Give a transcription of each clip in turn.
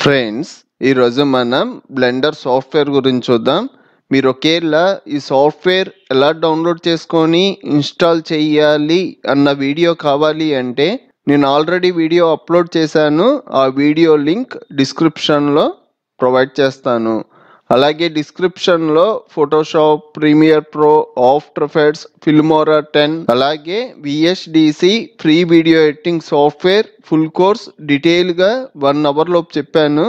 Friends, ఈరోజు మనం blender software గురించి చూద్దాం. మీరు ఒకేలా ఈ సాఫ్ట్వేర్ ఎలా డౌన్లోడ్ చేసుకొని ఇన్స్టాల్ చేయాలి అన్న వీడియో కావాలి అంటే నేను ఆల్రెడీ వీడియో అప్లోడ్ చేశాను. ఆ వీడియో లింక్ డిస్క్రిప్షన్లో ప్రొవైడ్ చేస్తాను. అలాగే డిస్క్రిప్షన్లో Photoshop, Premiere Pro, After Effects, Filmora 10 అలాగే VSDC free video editing software full course డీటెయిల్గా 1 అవర్ లోపు చెప్పాను.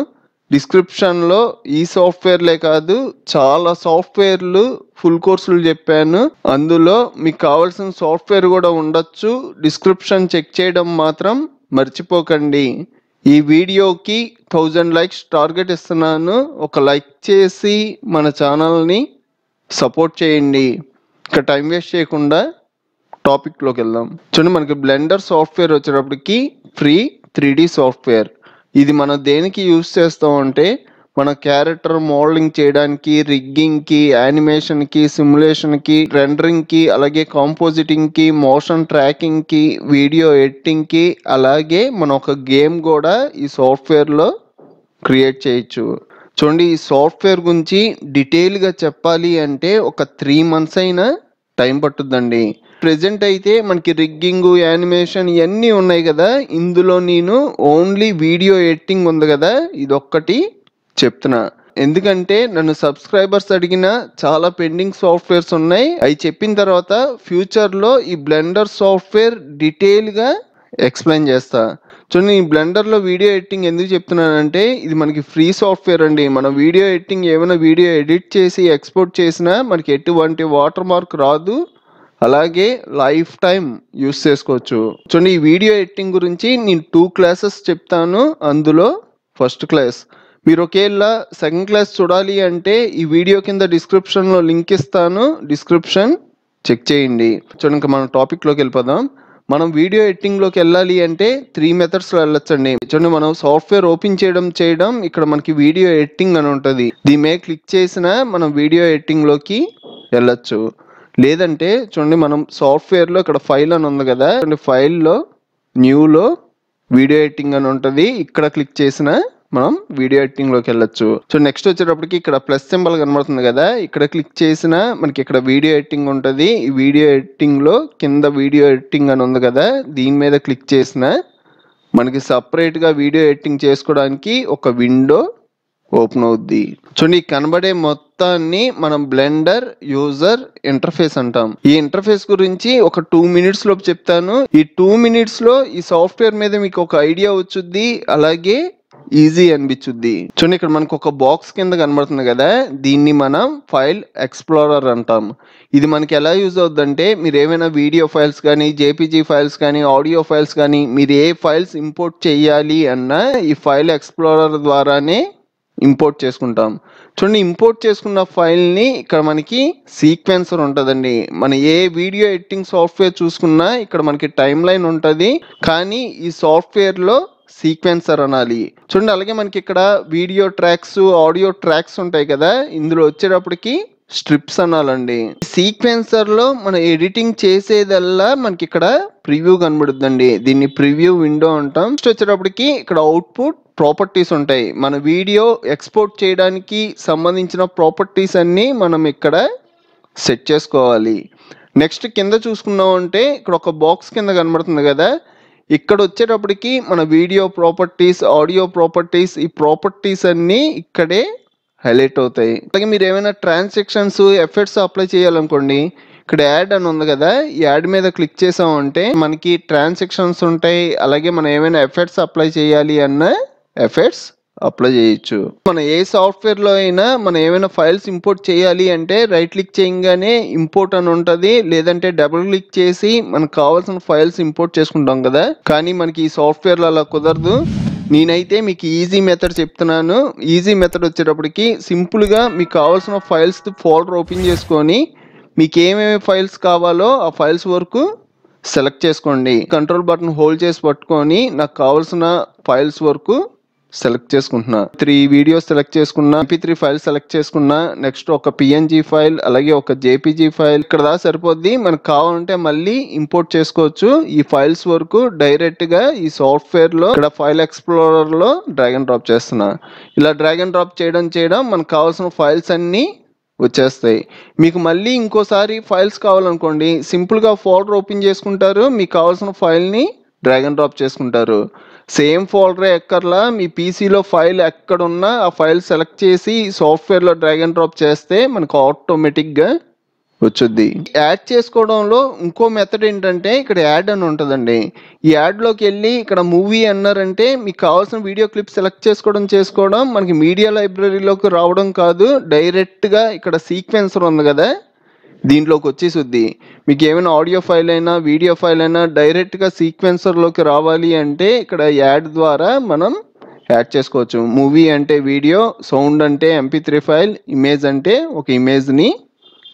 డిస్క్రిప్షన్లో ఈ సాఫ్ట్వేర్లే కాదు చాలా సాఫ్ట్వేర్లు ఫుల్ కోర్సులు చెప్పాను. అందులో మీకు కావాల్సిన సాఫ్ట్వేర్ కూడా ఉండొచ్చు. డిస్క్రిప్షన్ చెక్ చేయడం మాత్రం మర్చిపోకండి. ఈ వీడియోకి 1000 లైక్స్ టార్గెట్ ఇస్తున్నాను. ఒక లైక్ చేసి మన ఛానల్ని సపోర్ట్ చేయండి. ఇక టైం వేస్ట్ చేయకుండా టాపిక్లోకి వెళ్దాం. చూడండి, మనకి బ్లెండర్ సాఫ్ట్వేర్ వచ్చేటప్పటికి ఫ్రీ 3D సాఫ్ట్వేర్. ఇది మనం దేనికి యూజ్ చేస్తామంటే మన క్యారెక్టర్ మోడలింగ్ చేయడానికి, రిగ్గింగ్కి, యానిమేషన్కి, సిమ్యులేషన్కి, రెండరింగ్కి, అలాగే కాంపోజిటింగ్కి, మోషన్ ట్రాకింగ్కి, వీడియో ఎడిటింగ్కి, అలాగే మనం ఒక గేమ్ కూడా ఈ సాఫ్ట్వేర్లో క్రియేట్ చేయొచ్చు. చూడండి, ఈ సాఫ్ట్వేర్ గురించి డీటెయిల్గా చెప్పాలి అంటే ఒక 3 months అయినా టైం పట్టుద్దండి. ప్రెజెంట్ అయితే మనకి రిగ్గింగ్, యానిమేషన్ ఇవన్నీ ఉన్నాయి కదా. ఇందులో నేను ఓన్లీ వీడియో ఎడిటింగ్ ఉంది కదా, ఇదొక్కటి చెప్తున్నా. ఎందుకంటే నన్ను సబ్స్క్రైబర్స్ అడిగిన చాలా పెండింగ్ సాఫ్ట్వేర్స్ ఉన్నాయి. అవి చెప్పిన తర్వాత ఫ్యూచర్లో ఈ బ్లెండర్ సాఫ్ట్వేర్ డీటెయిల్గా ఎక్స్ప్లెయిన్ చేస్తా. చూడండి, ఈ బ్లెండర్లో వీడియో ఎడిటింగ్ ఎందుకు చెప్తున్నానంటే ఇది మనకి ఫ్రీ సాఫ్ట్వేర్ అండి. మన వీడియో ఎడిటింగ్ ఏమైనా వీడియో ఎడిట్ చేసి ఎక్స్పోర్ట్ చేసినా మనకి ఎటువంటి వాటర్ మార్క్ రాదు. అలాగే లైఫ్ టైం యూస్ చేసుకోవచ్చు. చూడండి, ఈ వీడియో ఎడిటింగ్ గురించి నేను 2 క్లాసెస్ చెప్తాను. అందులో ఫస్ట్ క్లాస్ మీరు ఒకేలా సెకండ్ క్లాస్ చూడాలి అంటే ఈ వీడియో కింద డిస్క్రిప్షన్లో లింక్ ఇస్తాను. డిస్క్రిప్షన్ చెక్ చేయండి. చూడండి, ఇంకా మనం టాపిక్లోకి వెళ్ళిపోదాం. మనం వీడియో ఎడిటింగ్లోకి వెళ్ళాలి అంటే 3 మెథడ్స్లో వెళ్ళొచ్చండి. చూడండి, మనం సాఫ్ట్వేర్ ఓపెన్ చేయడం ఇక్కడ మనకి వీడియో ఎడిటింగ్ అని ఉంటుంది. దీని మీద క్లిక్ చేసినా మనం వీడియో ఎడిటింగ్లోకి వెళ్ళొచ్చు. లేదంటే చూడండి, మనం సాఫ్ట్వేర్లో ఇక్కడ ఫైల్ అని ఉంది కదా, ఫైల్లో న్యూలో వీడియో ఎడిటింగ్ అని ఉంటుంది. ఇక్కడ క్లిక్ చేసిన మనం వీడియో ఎడిటింగ్లోకి వెళ్ళొచ్చు. సో నెక్స్ట్ వచ్చేటప్పటికి ఇక్కడ ప్లస్ సింబల్ కనబడుతుంది కదా, ఇక్కడ క్లిక్ చేసిన మనకి ఇక్కడ వీడియో ఎడిటింగ్ ఉంటుంది. ఈ వీడియో ఎడిటింగ్లో కింద వీడియో ఎడిటింగ్ అని ఉంది కదా, దీని మీద క్లిక్ చేసిన మనకి సపరేట్గా వీడియో ఎడిటింగ్ చేసుకోవడానికి ఒక విండో ఓపెన్ అవుద్ది. చూడండి, కనబడే మొత్తాన్ని మనం బ్లెండర్ యూజర్ ఇంటర్ఫేస్ అంటాం. ఈ ఇంటర్ఫేస్ గురించి ఒక 2 minutes లోపు చెప్తాను. ఈ 2 minutes లో ఈ సాఫ్ట్వేర్ మీద మీకు ఒక ఐడియా వచ్చుద్ది, అలాగే ఈజీ అనిపించుద్ది. చూడండి, ఇక్కడ మనకు ఒక బాక్స్ కింద కనబడుతుంది కదా, దీన్ని మనం ఫైల్ ఎక్స్ప్లోరర్ అంటాం. ఇది మనకి ఎలా యూజ్ అవుద్దంటే మీరు ఏమైనా వీడియో ఫైల్స్ కానీ, జేపీజీ ఫైల్స్ కానీ, ఆడియో ఫైల్స్ కానీ మీరు ఏ ఫైల్స్ ఇంపోర్ట్ చేయాలి అన్నా ఈ ఫైల్ ఎక్స్ప్లోరర్ ద్వారానే ఇంపోర్ట్ చేసుకుంటాం. చూడండి, ఇంపోర్ట్ చేసుకున్న ఫైల్ని ఇక్కడ మనకి సీక్వెన్సర్ ఉంటుందండి. మన ఏ వీడియో ఎడిటింగ్ సాఫ్ట్వేర్ చూసుకున్నా ఇక్కడ మనకి టైం లైన్ ఉంటుంది, కానీ ఈ సాఫ్ట్వేర్లో సీక్వెన్సర్ అనాలి. చూడండి, అలాగే మనకి ఇక్కడ వీడియో ట్రాక్స్, ఆడియో ట్రాక్స్ ఉంటాయి కదా, ఇందులో వచ్చేటప్పటికి స్ట్రిప్స్ అనాలండి. సీక్వెన్సర్లో మనం ఎడిటింగ్ చేసేదల్లా మనకి ఇక్కడ ప్రివ్యూ కనబడుద్దండి. దీన్ని ప్రివ్యూ విండో అంటాం. నెక్స్ట్ వచ్చేటప్పటికి ఇక్కడ అవుట్పుట్ ప్రాపర్టీస్ ఉంటాయి. మన వీడియో ఎక్స్పోర్ట్ చేయడానికి సంబంధించిన ప్రాపర్టీస్ అన్నీ మనం ఇక్కడ సెట్ చేసుకోవాలి. నెక్స్ట్ కింద చూసుకున్నాం అంటే ఇక్కడ ఒక బాక్స్ కింద కనబడుతుంది కదా, ఇక్కడ వచ్చేటప్పటికి మన వీడియో ప్రాపర్టీస్, ఆడియో ప్రాపర్టీస్, ఈ ప్రాపర్టీస్ అన్నీ ఇక్కడే హైలైట్ అవుతాయి. అలాగే మీరు ఏమైనా ట్రాన్సాక్షన్స్, ఎఫెక్ట్స్ అప్లై చేయాలనుకోండి, ఇక్కడ యాడ్ అని ఉంది కదా, ఈ యాడ్ మీద క్లిక్ చేసామంటే మనకి ట్రాన్సాక్షన్స్ ఉంటాయి. అలాగే మనం ఏమైనా ఎఫెక్ట్స్ అప్లై చేయాలి అన్న ఎఫెక్ట్స్ అప్లై చేయొచ్చు. మన ఏ సాఫ్ట్వేర్లో అయినా మనం ఏమైనా ఫైల్స్ ఇంపోర్ట్ చేయాలి అంటే రైట్ క్లిక్ చేయగానే ఇంపోర్ట్ అని ఉంటుంది, లేదంటే డబుల్ క్లిక్ చేసి మనకు కావాల్సిన ఫైల్స్ ఇంపోర్ట్ చేసుకుంటాం కదా. కానీ మనకి ఈ సాఫ్ట్వేర్లో అలా కుదరదు. నేనైతే మీకు ఈజీ మెథడ్ చెప్తున్నాను. ఈజీ మెథడ్ వచ్చేటప్పటికి సింపుల్గా మీకు కావాల్సిన ఫైల్స్ ఫోల్డర్ ఓపెన్ చేసుకొని మీకు ఏమేమి ఫైల్స్ కావాలో ఆ ఫైల్స్ వరకు సెలెక్ట్ చేసుకోండి. కంట్రోల్ బటన్ హోల్డ్ చేసి పట్టుకొని నాకు కావాల్సిన ఫైల్స్ వరకు సెలెక్ట్ చేసుకుంటున్నా, 3 వీడియోస్ సెలెక్ట్ చేసుకున్నా, MP3 ఫైల్ సెలెక్ట్ చేసుకున్నా, నెక్స్ట్ ఒక PNG ఫైల్, అలాగే ఒక JPG ఫైల్. ఇక్కడ దాకా సరిపోద్ది. మనకు కావాలంటే మళ్ళీ ఇంపోర్ట్ చేసుకోవచ్చు. ఈ ఫైల్స్ వరకు డైరెక్ట్ గా ఈ సాఫ్ట్వేర్ లో ఇక్కడ ఫైల్ ఎక్స్ప్లోరర్ లో డ్రాగ్ అండ్ డ్రాప్ చేస్తున్నా. ఇలా డ్రాగ్ అండ్ డ్రాప్ చేయడం మనకు కావాల్సిన ఫైల్స్ అన్ని వచ్చేస్తాయి. మీకు మళ్ళీ ఇంకోసారి ఫైల్స్ కావాలనుకోండి, సింపుల్ గా ఫోల్డర్ ఓపెన్ చేసుకుంటారు, మీకు కావాల్సిన ఫైల్ ని డ్రాగ్ అండ్ డ్రాప్ చేసుకుంటారు. సేమ్ ఫోల్డర్ ఎక్కర్లా, మీ పీసీలో ఫైల్ ఎక్కడున్నా ఆ ఫైల్ సెలెక్ట్ చేసి సాఫ్ట్వేర్లో డ్రాగ్ అండ్ డ్రాప్ చేస్తే మనకు ఆటోమేటిక్గా వచ్చుద్ది. యాడ్ చేసుకోవడంలో ఇంకో మెథడ్ ఏంటంటే ఇక్కడ యాడ్ అని ఉంటుందండి. ఈ యాడ్లోకి వెళ్ళి ఇక్కడ మూవీ అన్నారంటే మీకు కావాల్సిన వీడియో క్లిప్ సెలెక్ట్ చేసుకోవడం మనకి మీడియా లైబ్రరీలోకి రావడం కాదు, డైరెక్ట్గా ఇక్కడ సీక్వెన్సర్ ఉంది కదా దీంట్లోకి వచ్చేసుద్ది. మీకు ఏమైనా ఆడియో ఫైల్ అయినా వీడియో ఫైల్ అయినా డైరెక్ట్గా సీక్వెన్సర్లోకి రావాలి అంటే ఇక్కడ యాడ్ ద్వారా మనం యాడ్ చేసుకోవచ్చు. మూవీ అంటే వీడియో, సౌండ్ అంటే MP3 ఫైల్, ఇమేజ్ అంటే ఒక ఇమేజ్ని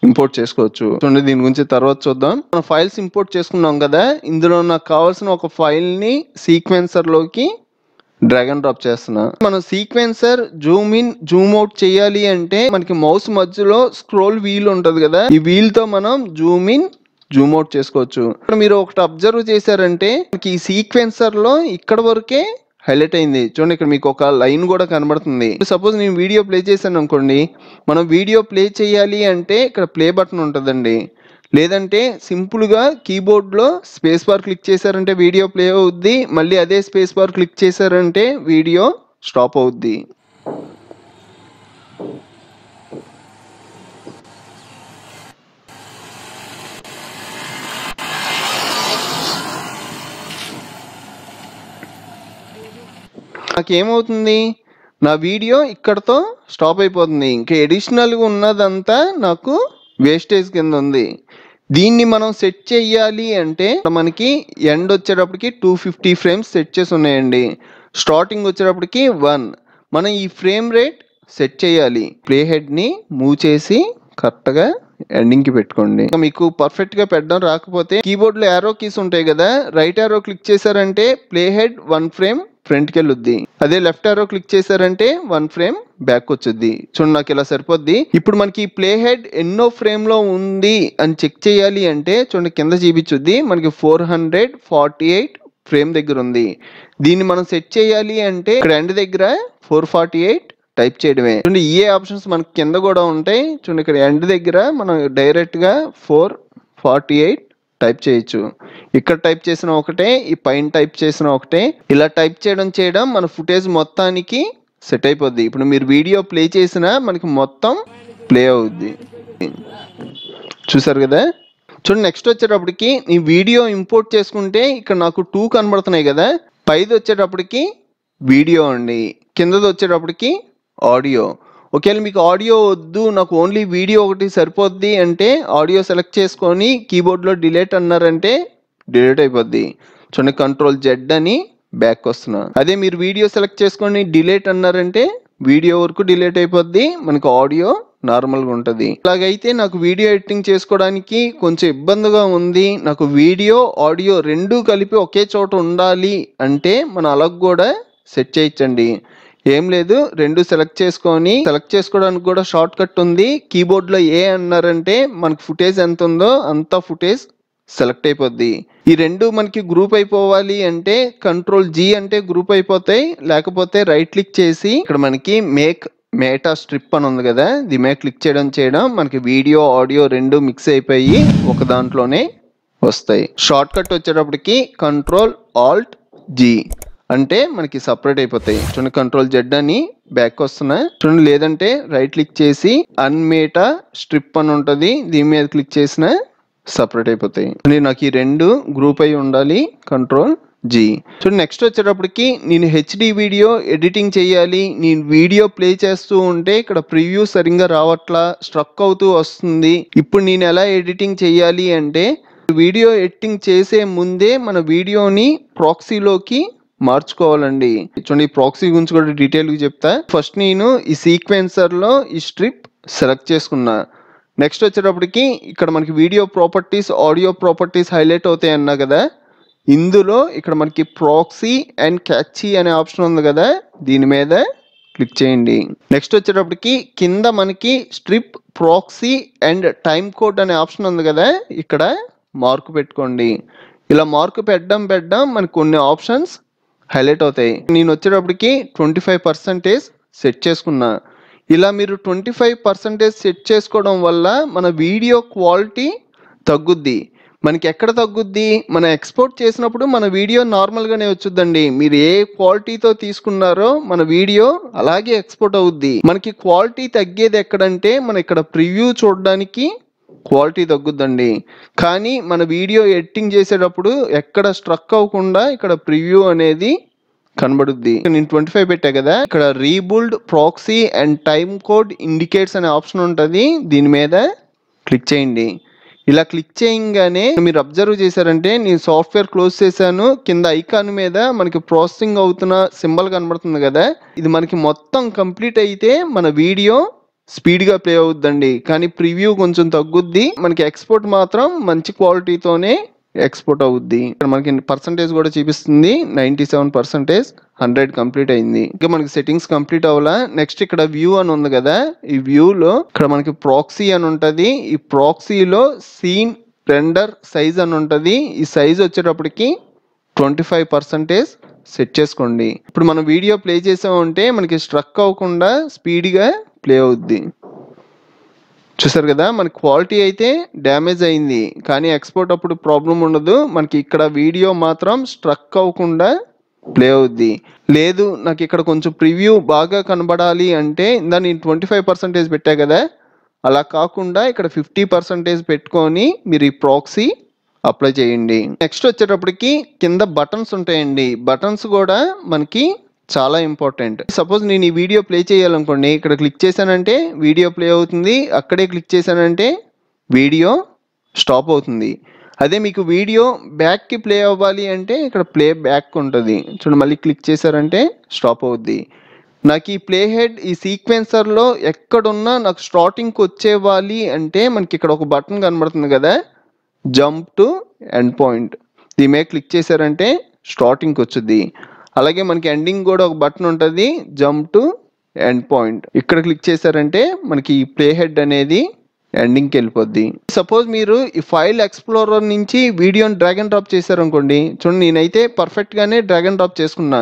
ఇంపోర్ట్ చేసుకోవచ్చు. చూడండి, దీని గురించి తర్వాత చూద్దాం. మనం ఫైల్స్ ఇంపోర్ట్ చేసుకున్నాం కదా, ఇందులో నాకు కావాల్సిన ఒక ఫైల్ని సీక్వెన్సర్లోకి డ్రాగ్ అండ్ డ్రాప్ చేస్తున్నా. మనం sequencer Zoom in Zoom out చేయాలి అంటే మనకి మౌస్ మధ్యలో స్క్రోల్ వీల్ ఉంటది కదా, ఈ వీల్ తో మనం జూమ్ ఇన్ జూమ్ అవుట్ చేసుకోవచ్చు. ఇక్కడ మీరు ఒకటి అబ్జర్వ్ చేశారంటే మనకి ఈ సీక్వెన్సర్ లో ఇక్కడ వరకే హైలైట్ అయింది. చూడండి, ఇక్కడ మీకు ఒక లైన్ కూడా కనబడుతుంది. సపోజ్ నేను వీడియో ప్లే చేశాను అనుకోండి, మనం వీడియో ప్లే చేయాలి అంటే ఇక్కడ ప్లే బటన్ ఉంటుందండి. లేదంటే సింపుల్గా కీబోర్డ్లో స్పేస్ బార్ క్లిక్ చేశారంటే వీడియో ప్లే అవుద్ది, మళ్ళీ అదే స్పేస్ బార్ క్లిక్ చేశారంటే వీడియో స్టాప్ అవుద్ది. నాకేమవుతుంది, నా వీడియో ఇక్కడతో స్టాప్ అయిపోతుంది. ఇంకా ఎడిషనల్గా ఉన్నదంతా నాకు వేస్టేజ్ కింద ఉంది. దీన్ని మనం సెట్ చేయాలి అంటే మనకి ఎండ్ వచ్చేటప్పటికి 250 ఫ్రేమ్స్ సెట్ చేసి ఉన్నాయండి. స్టార్టింగ్ వచ్చేటప్పటికి 1. మనం ఈ ఫ్రేమ్ రేట్ సెట్ చేయాలి. ప్లే హెడ్ని మూవ్ చేసి కరెక్ట్గా ఎండింగ్కి పెట్టుకోండి. మీకు పర్ఫెక్ట్గా పెట్టడం రాకపోతే కీబోర్డ్లో యారో కీస్ ఉంటాయి కదా, రైట్ యారో క్లిక్ చేశారంటే ప్లే హెడ్ 1 ఫ్రేమ్ ఫ్రంట్కి వెళ్ళొద్ది, అదే లెఫ్ట్ యారో క్లిక్ చేశారంటే 1 ఫ్రేమ్ బ్యాక్ వచ్చుద్ది. చూడండి, నాకు ఇలా సరిపోద్ది. ఇప్పుడు మనకి ప్లే హెడ్ ఎన్నో ఫ్రేమ్ లో ఉంది అని చెక్ చేయాలి అంటే చూడండి కింద చూపించుద్ది, మనకి 448 ఫ్రేమ్ దగ్గర ఉంది. దీన్ని మనం సెట్ చేయాలి అంటే ఇక్కడ ఎండ్ దగ్గర 448 టైప్ చేయడమే. చూడండి, ఏ ఆప్షన్స్ మనకి కింద కూడా ఉంటాయి. చూడండి, ఇక్కడ ఎండ్ దగ్గర మనం డైరెక్ట్ గా 448 టైప్ చేయొచ్చు. ఇక్కడ టైప్ చేసిన ఒకటే, ఈ పైన టైప్ చేసిన ఒకటే. ఇలా టైప్ చేయడం మన ఫుటేజ్ మొత్తానికి సెట్ అయిపోద్ది. ఇప్పుడు మీరు వీడియో ప్లే చేసినా మనకి మొత్తం ప్లే అవుద్ది. చూసారు కదా. చూడండి, నెక్స్ట్ వచ్చేటప్పటికి ఈ వీడియో ఇంపోర్ట్ చేసుకుంటే ఇక్కడ నాకు 2 కనబడుతున్నాయి కదా, పైది వచ్చేటప్పటికి వీడియో అండి, కిందది వచ్చేటప్పటికి ఆడియో. ఒకవేళ మీకు ఆడియో వద్దు, నాకు ఓన్లీ వీడియో ఒకటి సరిపోద్ది అంటే ఆడియో సెలెక్ట్ చేసుకొని కీబోర్డ్లో డిలీట్ అన్నారంటే డిలీట్ అయిపోద్ది. చూడండి, Ctrl+Z అని బ్యాక్ వస్తున్నా. అదే మీరు వీడియో సెలెక్ట్ చేసుకొని డిలీట్ అన్నారంటే వీడియో వరకు డిలీట్ అయిపోద్ది, మనకు ఆడియో నార్మల్గా ఉంటుంది. అలాగైతే నాకు వీడియో ఎడిటింగ్ చేసుకోవడానికి కొంచెం ఇబ్బందిగా ఉంది, నాకు వీడియో ఆడియో రెండూ కలిపి ఒకే చోట ఉండాలి అంటే మనం అలా కూడా సెట్ చేయొచ్చండి. ఏం లేదు, రెండు సెలెక్ట్ చేసుకోవడానికి కూడా షార్ట్ కట్ ఉంది. కీబోర్డ్లో ఏ అన్నారంటే మనకు ఫుటేజ్ ఎంత ఉందో అంత ఫుటేజ్ సెలెక్ట్ అయిపోద్ది. ఈ రెండు మనకి గ్రూప్ అయిపోవాలి అంటే Ctrl+G అంటే గ్రూప్ అయిపోతాయి. లేకపోతే రైట్ క్లిక్ చేసి ఇక్కడ మనకి మేక్ మెటా స్ట్రిప్ అని ఉంది కదా, దీని మీద క్లిక్ చేయడం మనకి వీడియో ఆడియో రెండు మిక్స్ అయిపోయి ఒక దాంట్లోనే వస్తాయి. షార్ట్ కట్ వచ్చేటప్పటికి Ctrl+Alt+G అంటే మనకి సపరేట్ అయిపోతాయి. చూడండి, Ctrl+Z అని బ్యాక్ వస్తున్నా. చూడండి, లేదంటే రైట్ క్లిక్ చేసి అన్మేటా స్ట్రిప్ అని ఉంటుంది, దీని మీద క్లిక్ చేసిన సపరేట్ అయిపోతాయి. నాకు ఈ రెండు గ్రూప్ అయి ఉండాలి, Ctrl+G. చూడండి, నెక్స్ట్ వచ్చేటప్పటికి నేను HD వీడియో ఎడిటింగ్ చేయాలి. నేను వీడియో ప్లే చేస్తూ ఉంటే ఇక్కడ ప్రివ్యూ సరిగ్గా రావట్లా, స్ట్రక్ అవుతూ వస్తుంది. ఇప్పుడు నేను ఎలా ఎడిటింగ్ చేయాలి అంటే వీడియో ఎడిటింగ్ చేసే ముందే మన వీడియోని ప్రాక్సీలోకి మార్చుకోవాలండి. చూడండి, ప్రాక్సీ గురించి కూడా డీటెయిల్గా చెప్తా. ఫస్ట్ నేను ఈ సీక్వెన్సర్లో ఈ స్ట్రిప్ సెలెక్ట్ చేసుకున్నా. నెక్స్ట్ వచ్చేటప్పటికి ఇక్కడ మనకి video properties audio properties highlight అవుతాయి అన్నా కదా, ఇందులో ఇక్కడ మనకి ప్రాక్సీ అండ్ క్యాచీ అనే ఆప్షన్ ఉంది కదా, దీని మీద క్లిక్ చేయండి. నెక్స్ట్ వచ్చేటప్పటికి కింద మనకి strip proxy and time code అనే ఆప్షన్ ఉంది కదా, ఇక్కడ మార్క్ పెట్టుకోండి. ఇలా మార్క్ పెట్టడం మనకు కొన్ని ఆప్షన్స్ హైలైట్ అవుతాయి. నేను వచ్చేటప్పటికి 25% సెట్ చేసుకున్నా. ఇలా మీరు 25% సెట్ చేసుకోవడం వల్ల మన వీడియో క్వాలిటీ తగ్గుద్ది. మనకి ఎక్కడ తగ్గుద్ది, మన ఎక్స్పోర్ట్ చేసినప్పుడు మన వీడియో నార్మల్గానే వచ్చుద్దండి. మీరు ఏ క్వాలిటీతో తీసుకున్నారో మన వీడియో అలాగే ఎక్స్పోర్ట్ అవుద్ది. మనకి క్వాలిటీ తగ్గేది ఎక్కడంటే మన ఇక్కడ ప్రివ్యూ చూడడానికి క్వాలిటీ తగ్గుద్దండి. కానీ మన వీడియో ఎడిటింగ్ చేసేటప్పుడు ఎక్కడ స్ట్రక్ అవ్వకుండా ఇక్కడ ప్రివ్యూ అనేది కనబడుద్ది. నేను 25 పెట్టా కదా, ఇక్కడ రీబుల్డ్ proxy and time code indicates అనే ఆప్షన్ ఉంటుంది, దీని మీద క్లిక్ చేయండి. ఇలా క్లిక్ చేయగానే మీరు అబ్జర్వ్ చేశారంటే నేను సాఫ్ట్వేర్ క్లోజ్ చేశాను, కింద ఐకాన్ మీద మనకి ప్రాసెసింగ్ అవుతున్న సింబల్ కనబడుతుంది కదా, ఇది మనకి మొత్తం కంప్లీట్ అయితే మన వీడియో స్పీడ్గా ప్లే అవుద్దండి. కానీ ప్రివ్యూ కొంచెం తగ్గుద్ది. మనకి ఎక్స్పోర్ట్ మాత్రం మంచి క్వాలిటీతోనే ఎక్స్పోర్ట్ అవుద్ది. ఇక్కడ మనకి పర్సంటేజ్ కూడా చూపిస్తుంది 97%, 100 కంప్లీట్ అయింది. ఇంకా మనకి సెట్టింగ్స్ కంప్లీట్ అవ్వాలా. నెక్స్ట్ ఇక్కడ వ్యూ అని ఉంది కదా, ఈ వ్యూలో ఇక్కడ మనకి ప్రాక్సీ అని ఉంటుంది. ఈ ప్రాక్సీలో సీన్ రెండర్ సైజ్ అని ఉంటుంది. ఈ సైజ్ వచ్చేటప్పటికి 25% సెట్ చేసుకోండి. ఇప్పుడు మనం వీడియో ప్లే చేసామంటే మనకి స్ట్రక్ అవ్వకుండా స్పీడ్గా ప్లే అవుద్ది. చూసారు కదా, మన క్వాలిటీ అయితే డ్యామేజ్ అయింది కానీ ఎక్స్పోర్ట్ అప్పుడు ప్రాబ్లం ఉండదు. మనకి ఇక్కడ వీడియో మాత్రం స్ట్రక్ అవ్వకుండా ప్లే అవుద్ది. లేదు నాకు ఇక్కడ కొంచెం ప్రివ్యూ బాగా కనబడాలి అంటే ఇందా నేను 25% పెట్టా కదా, అలా కాకుండా ఇక్కడ 50% పెట్టుకొని మీరు ఈ ప్రాక్సీ అప్లై చేయండి. నెక్స్ట్ వచ్చేటప్పటికి కింద బటన్స్ ఉంటాయండి. బటన్స్ కూడా మనకి చాలా ఇంపార్టెంట్. సపోజ్ నేను ఈ వీడియో ప్లే చేయాలనుకోండి, ఇక్కడ క్లిక్ చేశానంటే వీడియో ప్లే అవుతుంది, అక్కడే క్లిక్ చేశానంటే వీడియో స్టాప్ అవుతుంది. అదే మీకు వీడియో బ్యాక్కి ప్లే అవ్వాలి అంటే ఇక్కడ ప్లే బ్యాక్ ఉంటుంది చూడండి, మళ్ళీ క్లిక్ చేశారంటే స్టాప్ అవుద్ది. నాకు ఈ ప్లే హెడ్ ఈ సీక్వెన్సర్లో ఎక్కడున్నా నాకు స్టార్టింగ్కి వచ్చేవాలి అంటే మనకి ఇక్కడ ఒక బటన్ కనబడుతుంది కదా, జంప్ టు ఎండ్ పాయింట్, దీని మీద క్లిక్ చేశారంటే స్టార్టింగ్కి వచ్చుద్ది. అలాగే మనకి ఎండింగ్ కూడా ఒక బటన్ ఉంటుంది, జంప్ టు ఎండ్ పాయింట్, ఇక్కడ క్లిక్ చేశారంటే మనకి ఈ ప్లే హెడ్ అనేది ఎండింగ్కి వెళ్ళిపోద్ది. సపోజ్ మీరు ఈ ఫైల్ ఎక్స్ప్లోరర్ నుంచి వీడియోని డ్రాగ్ అండ్ డ్రాప్ చేశారనుకోండి, చూడండి నేనైతే పర్ఫెక్ట్గానే డ్రాగ్ అండ్ డ్రాప్ చేసుకున్నా.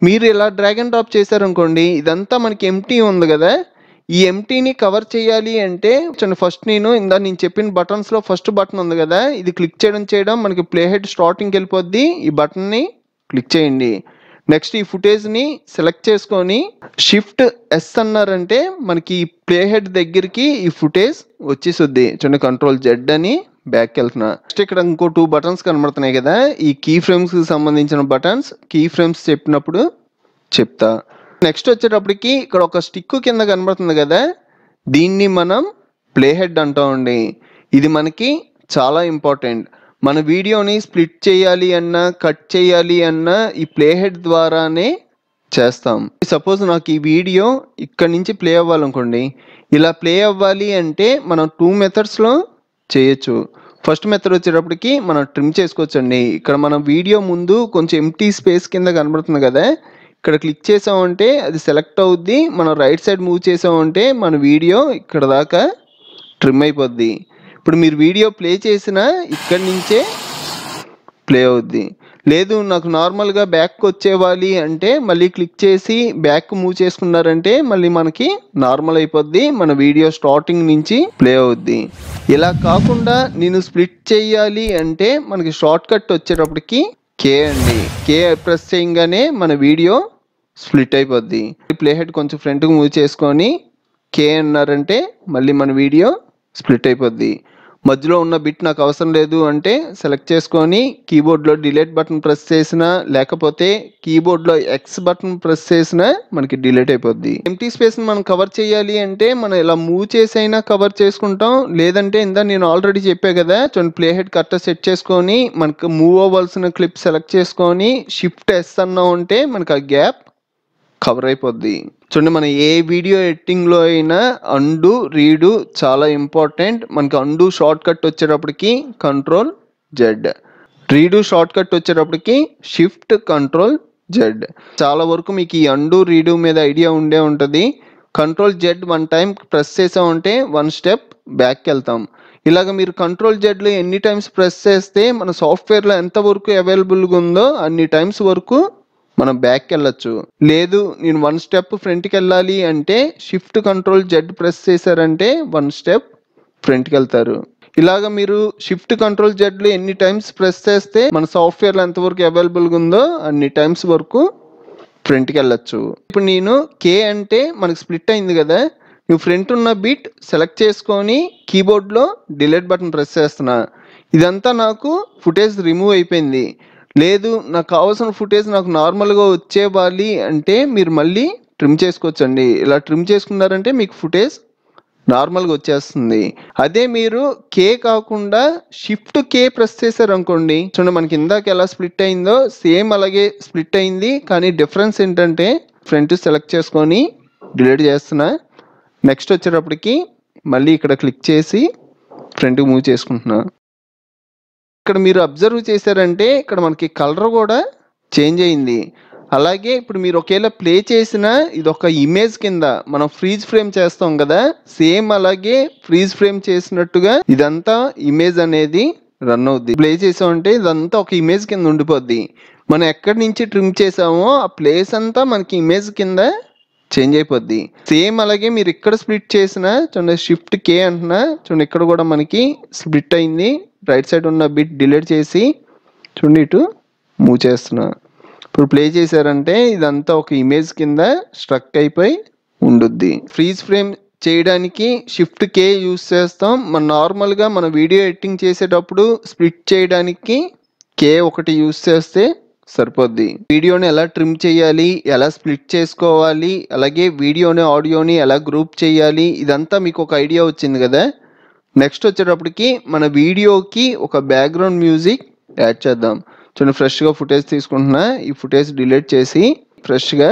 మీరు ఇలా డ్రాగ్ అండ్ డ్రాప్ చేశారనుకోండి, ఇదంతా మనకి ఎంటీ ఉంది కదా, ఈ ఎంటీని కవర్ చేయాలి అంటే చూడండి ఫస్ట్ నేను చెప్పిన బటన్స్లో ఫస్ట్ బటన్ ఉంది కదా, ఇది క్లిక్ చేయడం మనకి ప్లే హెడ్ స్టార్టింగ్కి వెళ్ళిపోద్ది. ఈ బటన్ని క్లిక్ చేయండి. నెక్స్ట్ ఈ ఫుటేజ్ని సెలెక్ట్ చేసుకొని షిఫ్ట్ ఎస్ అన్నారంటే మనకి ఈ ప్లే హెడ్ దగ్గరికి ఈ ఫుటేజ్ వచ్చేసుద్ది. చూడండి కంట్రోల్ జెడ్ అని బ్యాక్ వెళ్తున్నా. నెక్స్ట్ ఇక్కడ ఇంకో 2 బటన్స్ కనబడుతున్నాయి కదా, ఈ కీ ఫ్రేమ్స్కి సంబంధించిన బటన్స్. కీ ఫ్రేమ్స్ చెప్పినప్పుడు చెప్తా. నెక్స్ట్ వచ్చేటప్పటికి ఇక్కడ ఒక స్టిక్ కింద కనబడుతుంది కదా, దీన్ని మనం ప్లే హెడ్ అంటామండి. ఇది మనకి చాలా ఇంపార్టెంట్. మన వీడియోని స్ప్లిట్ చేయాలి అన్నా కట్ చేయాలి అన్నా ఈ ప్లే హెడ్ ద్వారానే చేస్తాం. సపోజ్ నాకు ఈ వీడియో ఇక్కడ నుంచి ప్లే అవ్వాలనుకోండి, ఇలా ప్లే అవ్వాలి అంటే మనం 2 మెథడ్స్లో చేయొచ్చు. ఫస్ట్ మెథడ్ వచ్చేటప్పటికి మనం ట్రిమ్ చేసుకోవచ్చండి. ఇక్కడ మనం వీడియో ముందు కొంచెం ఎంటీ స్పేస్ కింద కనబడుతుంది కదా, ఇక్కడ క్లిక్ చేసామంటే అది సెలెక్ట్ అవుద్ది. మనం రైట్ సైడ్ మూవ్ చేసామంటే మన వీడియో ఇక్కడ దాకా ట్రిమ్ అయిపోద్ది. ఇప్పుడు మీరు వీడియో ప్లే చేసినా ఇక్కడి నుంచే ప్లే అవుద్ది. లేదు నాకు నార్మల్గా బ్యాక్ వచ్చేవాలి అంటే మళ్ళీ క్లిక్ చేసి బ్యాక్ మూవ్ చేసుకున్నారంటే మళ్ళీ మనకి నార్మల్ అయిపోద్ది, మన వీడియో స్టార్టింగ్ నుంచి ప్లే అవుద్ది. ఇలా కాకుండా నేను స్ప్లిట్ చేయాలి అంటే మనకి షార్ట్ కట్ వచ్చేటప్పటికి కే అండి. కే ప్రెస్ చేయగానే మన వీడియో స్ప్లిట్ అయిపోద్ది. ప్లే హెడ్ కొంచెం ఫ్రంట్కి మూవ్ చేసుకొని కే అన్నారంటే మళ్ళీ మన వీడియో స్ప్లిట్ అయిపోద్ది. మధ్యలో ఉన్న బిట్ నాకు అవసరం లేదు అంటే సెలెక్ట్ చేసుకొని కీబోర్డ్లో డిలీట్ బటన్ ప్రెస్ చేసినా లేకపోతే కీబోర్డ్లో ఎక్స్ బటన్ ప్రెస్ చేసినా మనకి డిలీట్ అయిపోద్ది. ఎంటీ స్పేస్ని మనం కవర్ చేయాలి అంటే మనం ఇలా మూవ్ చేసైనా కవర్ చేసుకుంటాం. లేదంటే నేను ఆల్రెడీ చెప్పా కదా, ప్లే హెడ్ కరెక్ట్ సెట్ చేసుకొని మనకు మూవ్ అవ్వాల్సిన క్లిప్ సెలెక్ట్ చేసుకొని షిఫ్ట్ ఎస్ అన్నా ఉంటే మనకు ఆ గ్యాప్ కవర్ అయిపోద్ది. చూడండి మన ఏ వీడియో ఎడిటింగ్లో అయినా అండు రీడు చాలా ఇంపార్టెంట్. మనకి అండు షార్ట్ కట్ వచ్చేటప్పటికి control Z, redo short cut వచ్చేటప్పటికి షిఫ్ట్ కంట్రోల్ జెడ్. చాలా వరకు మీకు ఈ అండు రీడూ మీద ఐడియా ఉండే ఉంటుంది. కంట్రోల్ జెడ్ 1 టైం ప్రెస్ చేసామంటే 1 స్టెప్ బ్యాక్కి వెళ్తాం. ఇలాగ మీరు కంట్రోల్ జెడ్లు ఎన్ని టైమ్స్ ప్రెస్ చేస్తే మన సాఫ్ట్వేర్లో ఎంతవరకు అవైలబుల్గా ఉందో అన్ని టైమ్స్ వరకు మనం బ్యాక్కి వెళ్ళచ్చు. లేదు నేను 1 స్టెప్ ఫ్రంట్కి వెళ్ళాలి అంటే షిఫ్ట్ కంట్రోల్ జెడ్ ప్రెస్ చేశారంటే 1 స్టెప్ ఫ్రంట్కి వెళ్తారు. ఇలాగ మీరు షిఫ్ట్ కంట్రోల్ జెడ్లు ఎన్ని టైమ్స్ ప్రెస్ చేస్తే మన సాఫ్ట్వేర్లో ఎంతవరకు అవైలబుల్గా ఉందో అన్ని టైమ్స్ వరకు ఫ్రంట్కి వెళ్ళచ్చు. ఇప్పుడు నేను కే అంటే మనకి స్ప్లిట్ అయింది కదా, నువ్వు ఫ్రంట్ ఉన్న బిట్ సెలెక్ట్ చేసుకొని కీబోర్డ్లో డిలీట్ బటన్ ప్రెస్ చేస్తున్నా. ఇదంతా నాకు ఫుటేజ్ రిమూవ్ అయిపోయింది. లేదు నాకు కావాల్సిన ఫుటేజ్ నాకు నార్మల్గా వచ్చేవాలి అంటే మీరు మళ్ళీ ట్రిమ్ చేసుకోవచ్చండి. ఇలా ట్రిమ్ చేసుకున్నారంటే మీకు ఫుటేజ్ నార్మల్గా వచ్చేస్తుంది. అదే మీరు కే కాకుండా షిఫ్ట్ కే ప్రెస్ చేశారనుకోండి, చూడండి మనకి ఇందాక ఎలా స్ప్లిట్ అయిందో సేమ్ అలాగే స్ప్లిట్ అయింది. కానీ డిఫరెన్స్ ఏంటంటే ఫ్రంట్ సెలెక్ట్ చేసుకొని డిలీట్ చేస్తున్నా. నెక్స్ట్ వచ్చేటప్పటికి మళ్ళీ ఇక్కడ క్లిక్ చేసి ఫ్రంట్కి మూవ్ చేసుకుంటున్నా. ఇక్కడ మీరు అబ్జర్వ్ చేశారంటే ఇక్కడ మనకి కలర్ కూడా చేంజ్ అయింది. అలాగే ఇప్పుడు మీరు ఒకవేళ ప్లే చేసిన ఇది ఒక ఇమేజ్ కింద మనం ఫ్రీజ్ ఫ్రేమ్ చేస్తాం కదా, సేమ్ అలాగే ఫ్రీజ్ ఫ్రేమ్ చేసినట్టుగా ఇదంతా ఇమేజ్ అనేది రన్ అవుద్ది. ప్లే చేసామంటే ఇదంతా ఒక ఇమేజ్ కింద ఉండిపోద్ది. మనం ఎక్కడి నుంచి ట్రిమ్ చేసామో ఆ ప్లేస్ అంతా మనకి ఇమేజ్ కింద చేంజ్ అయిపోద్ది. సేమ్ అలాగే మీరు ఇక్కడ స్ప్లిట్ చేసిన చూడండి షిఫ్ట్ కే అంటున్నా, చూడండి ఇక్కడ కూడా మనకి స్ప్లిట్ అయింది. రైట్ సైడ్ ఉన్న బిట్ డిలీట్ చేసి చూడండి ఇటు మూవ్ చేస్తున్నా. ఇప్పుడు ప్లే చేశారంటే ఇదంతా ఒక ఇమేజ్ కింద స్ట్రక్ అయిపోయి ఉండుద్ది. ఫ్రీజ్ ఫ్రేమ్ చేయడానికి షిఫ్ట్ కే యూస్ చేస్తాం. మన నార్మల్గా మన వీడియో ఎడిటింగ్ చేసేటప్పుడు స్ప్లిట్ చేయడానికి కే ఒకటి యూస్ చేస్తే సరిపోద్ది. వీడియోని ఎలా ట్రిమ్ చేయాలి, ఎలా స్ప్లిట్ చేసుకోవాలి, అలాగే వీడియోని ఆడియోని ఎలా గ్రూప్ చేయాలి, ఇదంతా మీకు ఒక ఐడియా వచ్చింది కదా. నెక్స్ట్ వచ్చేటప్పటికి మన వీడియోకి ఒక బ్యాక్గ్రౌండ్ మ్యూజిక్ యాడ్ చేద్దాం. చూడండి ఫ్రెష్గా ఫుటేజ్ తీసుకుంటున్నా. ఈ ఫుటేజ్ డిలీట్ చేసి ఫ్రెష్గా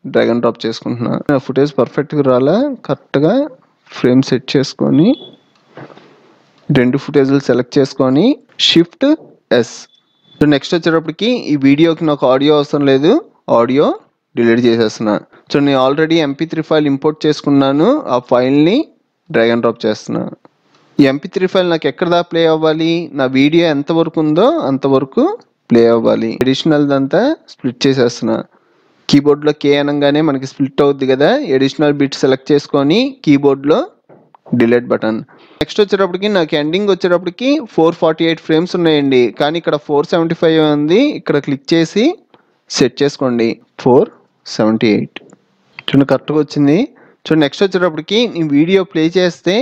డ్రాగ్ అండ్ డ్రాప్ చేసుకుంటున్నా. ఫుటేజ్ పర్ఫెక్ట్గా రాలా, కరెక్ట్గా ఫ్రేమ్ సెట్ చేసుకొని 2 ఫుటేజ్లు సెలెక్ట్ చేసుకొని షిఫ్ట్ ఎస్. నెక్స్ట్ వచ్చేటప్పటికి ఈ వీడియోకి నాకు ఆడియో అవసరం లేదు, ఆడియో డిలీట్ చేసేస్తున్నా. చూడండి నేను ఆల్రెడీ MP3 ఫైల్ ఇంపోర్ట్ చేసుకున్నాను. ఆ ఫైల్ని డ్రాగ్ అండ్ డ్రాప్ చేస్తున్నా. ఈ MP3 ఫైల్ నాకు ఎక్కడ దా ప్లే అవ్వాలి, నా వీడియో ఎంతవరకు ఉందో అంతవరకు ప్లే అవ్వాలి. Additional దంతా split చేసేస్తున్నా. కీబోర్డ్లో కే అనగానే మనకి స్ప్లిట్ అవుద్ది కదా, అడిషనల్ బిట్ సెలెక్ట్ చేసుకొని కీబోర్డ్లో డిలీట్ బటన్. నెక్స్ట్ వచ్చేటప్పటికి నాకు ఎండింగ్ వచ్చేటప్పటికి 448 ఫ్రేమ్స్ ఉన్నాయండి, కానీ ఇక్కడ 475 ఉంది. ఇక్కడ క్లిక్ చేసి సెట్ చేసుకోండి 478. చూడండి కరెక్ట్గా వచ్చింది. చూడండి నెక్స్ట్ వచ్చేటప్పటికి ఈ వీడియో ప్లే చేస్తే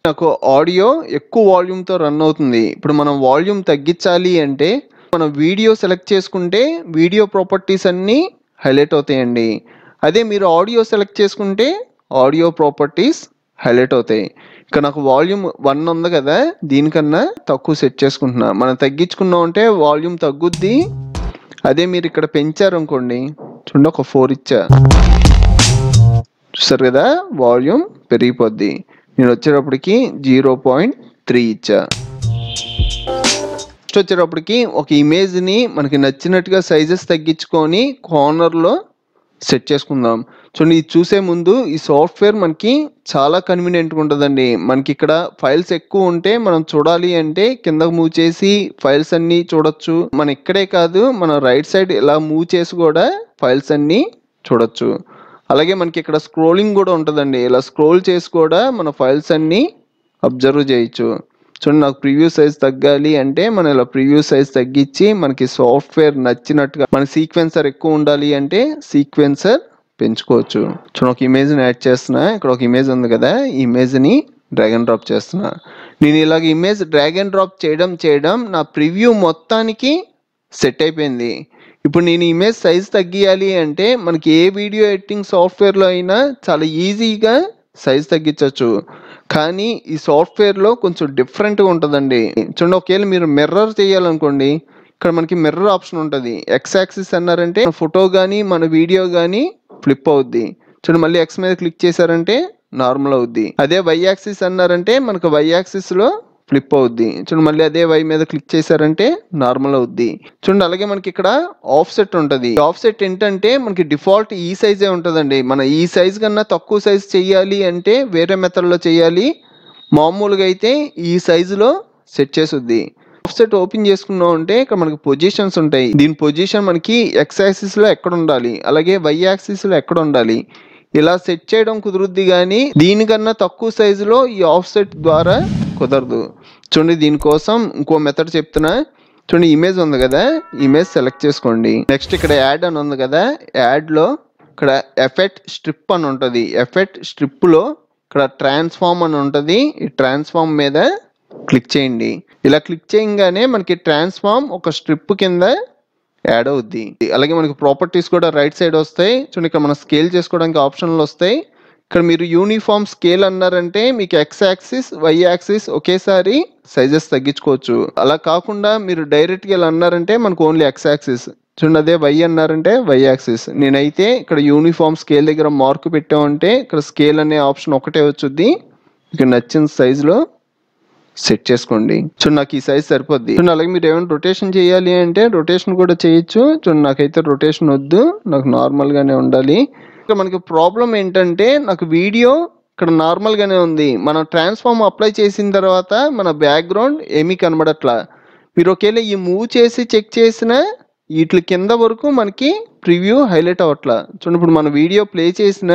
నాకు ఆడియో ఎక్కువ వాల్యూమ్తో రన్ అవుతుంది. ఇప్పుడు మనం వాల్యూమ్ తగ్గించాలి అంటే మనం వీడియో సెలెక్ట్ చేసుకుంటే వీడియో ప్రాపర్టీస్ అన్నీ హైలైట్ అవుతాయండి. అదే మీరు ఆడియో సెలెక్ట్ చేసుకుంటే ఆడియో ప్రాపర్టీస్ హైలైట్ అవుతాయి. ఇక్కడ నాకు వాల్యూమ్ 1 ఉంది కదా, దీనికన్నా తక్కువ సెట్ చేసుకుంటున్నా. మనం తగ్గించుకున్నాం అంటే వాల్యూమ్ తగ్గుద్ది. అదే మీరు ఇక్కడ పెంచారనుకోండి, చూడండి ఒక 4 ఇచ్చా, చూసారు కదా వాల్యూమ్ పెరిగిపోద్ది. నేను వచ్చేటప్పటికి 0.3 ఇచ్చా. నెక్స్ట్ వచ్చేటప్పటికి ఒక ఇమేజ్ని మనకి నచ్చినట్టుగా సైజెస్ తగ్గించుకొని కార్నర్లో సెట్ చేసుకుందాం. చూడండి ఇది చూసే ముందు ఈ సాఫ్ట్వేర్ మనకి చాలా కన్వీనియంట్గా ఉంటుందండి. మనకి ఇక్కడ ఫైల్స్ ఎక్కువ ఉంటే మనం చూడాలి అంటే కిందకు మూవ్ చేసి ఫైల్స్ అన్నీ చూడొచ్చు. మన ఇక్కడే కాదు మన రైట్ సైడ్ ఇలా మూవ్ చేసి కూడా ఫైల్స్ అన్నీ చూడొచ్చు. అలాగే మనకి ఇక్కడ స్క్రోలింగ్ కూడా ఉంటుందండి. ఇలా స్క్రోల్ చేసి కూడా మన ఫైల్స్ అన్నీ అబ్జర్వ్ చేయొచ్చు. చూడండి నాకు ప్రివ్యూ సైజ్ తగ్గాలి అంటే మనం ఇలా ప్రివ్యూ సైజ్ తగ్గించి మనకి సాఫ్ట్వేర్ నచ్చినట్టుగా, మన సీక్వెన్సర్ ఎక్కువ ఉండాలి అంటే సీక్వెన్సర్ పెంచుకోవచ్చు. చూడండి ఒక ఇమేజ్ని యాడ్ చేస్తున్నా. ఇక్కడ ఒక ఇమేజ్ ఉంది కదా, ఈ ఇమేజ్ని డ్రాగ్ అండ్ డ్రాప్ చేస్తున్నా. నేను ఇలాగ ఇమేజ్ డ్రాగ్ అండ్ డ్రాప్ చేయడం నా ప్రివ్యూ మొత్తానికి సెట్ అయిపోయింది. ఇప్పుడు నేను ఇమేజ్ సైజ్ తగ్గియాలి అంటే మనకి ఏ వీడియో ఎడిటింగ్ సాఫ్ట్వేర్లో అయినా చాలా ఈజీగా సైజ్ తగ్గించవచ్చు. కానీ ఈ సాఫ్ట్వేర్లో కొంచెం డిఫరెంట్గా ఉంటుందండి. చూడండి ఒకవేళ మీరు మిర్రర్ చేయాలనుకోండి, ఇక్కడ మనకి మిర్రర్ ఆప్షన్ ఉంటుంది. ఎక్స్ యాక్సిస్ అన్నారంటే ఫోటో కానీ మన వీడియో కానీ ఫ్లిప్ అవుద్ది. చూడండి మళ్ళీ ఎక్స్ మీద క్లిక్ చేశారంటే నార్మల్ అవుద్ది. అదే వై యాక్సిస్ అన్నారంటే మనకు వై యాక్సిస్లో ఫ్లిప్ అవుద్ది. చూడండి మళ్ళీ అదే వై మీద క్లిక్ చేశారంటే నార్మల్ అవుద్ది. చూడండి అలాగే మనకి ఇక్కడ ఆఫ్సెట్ ఉంటుంది. ఆఫ్సెట్ ఏంటంటే మనకి డిఫాల్ట్ ఈ సైజే ఉంటుందండి. మన ఈ సైజ్ కన్నా తక్కువ సైజ్ చేయాలి అంటే వేరే మెథడ్లో చేయాలి. మామూలుగా అయితే ఈ సైజులో సెట్ చేసుద్ది. ఆఫ్సెట్ ఓపెన్ చేసుకున్నాం అంటే ఇక్కడ మనకి పొజిషన్స్ ఉంటాయి. దీని పొజిషన్ మనకి ఎక్స్ యాక్సిస్లో ఎక్కడ ఉండాలి, అలాగే వై యాక్సిస్లో ఎక్కడ ఉండాలి, ఇలా సెట్ చేయడం కుదురుద్ది. కానీ దీనికన్నా తక్కువ సైజులో ఈ ఆఫ్సెట్ ద్వారా కుదరదు. చూడండి దీనికోసం ఇంకో మెథడ్ చెప్తున్నా. చూడండి ఇమేజ్ ఉంది కదా, ఇమేజ్ సెలెక్ట్ చేసుకోండి. నెక్స్ట్ ఇక్కడ యాడ్ అని ఉంది కదా, యాడ్లో ఇక్కడ ఎఫెక్ట్ స్ట్రిప్ అని ఉంటుంది. ఎఫెక్ట్ స్ట్రిప్లో ఇక్కడ ట్రాన్స్ఫార్మ్ అని ఉంటుంది. ఈ ట్రాన్స్ఫార్మ్ మీద క్లిక్ చేయండి. ఇలా క్లిక్ చేయగానే మనకి ట్రాన్స్ఫార్మ్ ఒక స్ట్రిప్ కింద యాడ్ అవుద్ది. అలాగే మనకి ప్రాపర్టీస్ కూడా రైట్ సైడ్ వస్తాయి. చూడండి ఇక్కడ మనం స్కేల్ చేసుకోవడానికి ఆప్షన్లు వస్తాయి. ఇక్కడ మీరు యూనిఫామ్ స్కేల్ అన్నారంటే మీకు ఎక్స్ యాక్సిస్ వై యాక్సిస్ ఒకేసారి సైజెస్ తగ్గించుకోవచ్చు. అలా కాకుండా మీరు డైరెక్ట్గా ఇలా అన్నారంటే మనకు ఓన్లీ ఎక్స్ యాక్సిస్. చూడండి అదే వై అన్నారంటే వై యాక్సిస్. నేనైతే ఇక్కడ యూనిఫామ్ స్కేల్ దగ్గర మార్క్ పెట్టామంటే ఇక్కడ స్కేల్ అనే ఆప్షన్ ఒకటే వచ్చుద్ది. ఇక్కడ నచ్చిన సైజులో సెట్ చేసుకోండి. చూడండి నాకు ఈ సైజ్ సరిపోద్ది. చూడండి అలాగే మీరు ఏమైనా రొటేషన్ చేయాలి అంటే రొటేషన్ కూడా చేయొచ్చు. చూడండి నాకైతే రొటేషన్ వద్దు, నాకు నార్మల్గానే ఉండాలి. ఇక్కడ మనకి ప్రాబ్లం ఏంటంటే నాకు వీడియో ఇక్కడ నార్మల్గానే ఉంది. మనం ట్రాన్స్ఫార్మ్ అప్లై చేసిన తర్వాత మన బ్యాక్గ్రౌండ్ ఏమీ కనబడట్లా. మీరు ఒకవేళ ఈ మూవ్ చేసి చెక్ చేసిన వీటి కింద వరకు మనకి ప్రివ్యూ హైలైట్ అవ్వట్లా. చూడండి ఇప్పుడు మన వీడియో ప్లే చేసిన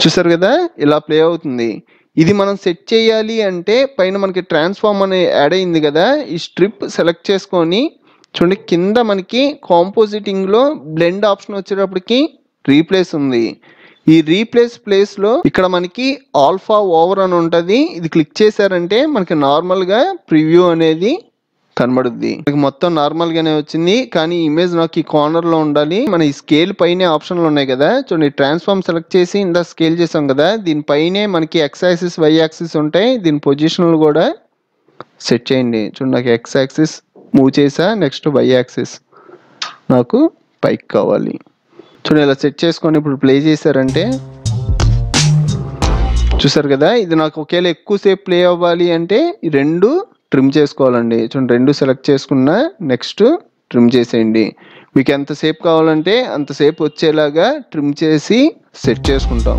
చూసారు కదా ఇలా ప్లే అవుతుంది. ఇది మనం సెట్ చేయాలి అంటే పైన మనకి ట్రాన్స్ఫార్మ్ అనే యాడ్ అయింది కదా, ఈ స్ట్రిప్ సెలెక్ట్ చేసుకొని చూడండి కింద మనకి కాంపోజిటింగ్లో బ్లెండ్ ఆప్షన్ వచ్చేటప్పటికి రీప్లేస్ ఉంది. ఈ రీప్లేస్ ప్లేస్లో ఇక్కడ మనకి ఆల్ఫా ఓవర్ అని ఉంటుంది. ఇది క్లిక్ చేశారంటే మనకి నార్మల్గా ప్రివ్యూ అనేది కనబడుద్ది. మొత్తం నార్మల్ గానే వచ్చింది. కానీ ఇమేజ్ నాకు ఈ కార్నర్ లో ఉండాలి. మన ఈ స్కేల్ పైనే ఆప్షన్లు ఉన్నాయి కదా, చూడండి ట్రాన్స్ఫార్మ్ సెలెక్ట్ చేసి ఇందా స్కేల్ చేసాం కదా, దీనిపైనే మనకి ఎక్స్ యాక్సిస్ వై యాక్సిస్ ఉంటాయి. దీని పొజిషన్లు కూడా సెట్ చేయండి. చూడండి నాకు ఎక్స్ యాక్సిస్ మూవ్ చేసా, నెక్స్ట్ వై యాక్సిస్ నాకు పైకి కావాలి. చూడండి ఇలా సెట్ చేసుకొని ఇప్పుడు ప్లే చేశారంటే చూసారు కదా, ఇది నాకు ఒకవేళ ఎక్కువసేపు ప్లే అవ్వాలి అంటే ఈ రెండు ట్రిమ్ చేసుకోవాలండి. చూడండి రెండు సెలెక్ట్ చేసుకున్నా, నెక్స్ట్ ట్రిమ్ చేసేయండి. మీకు ఎంతసేపు కావాలంటే అంతసేపు వచ్చేలాగా ట్రిమ్ చేసి సెట్ చేసుకుంటాం.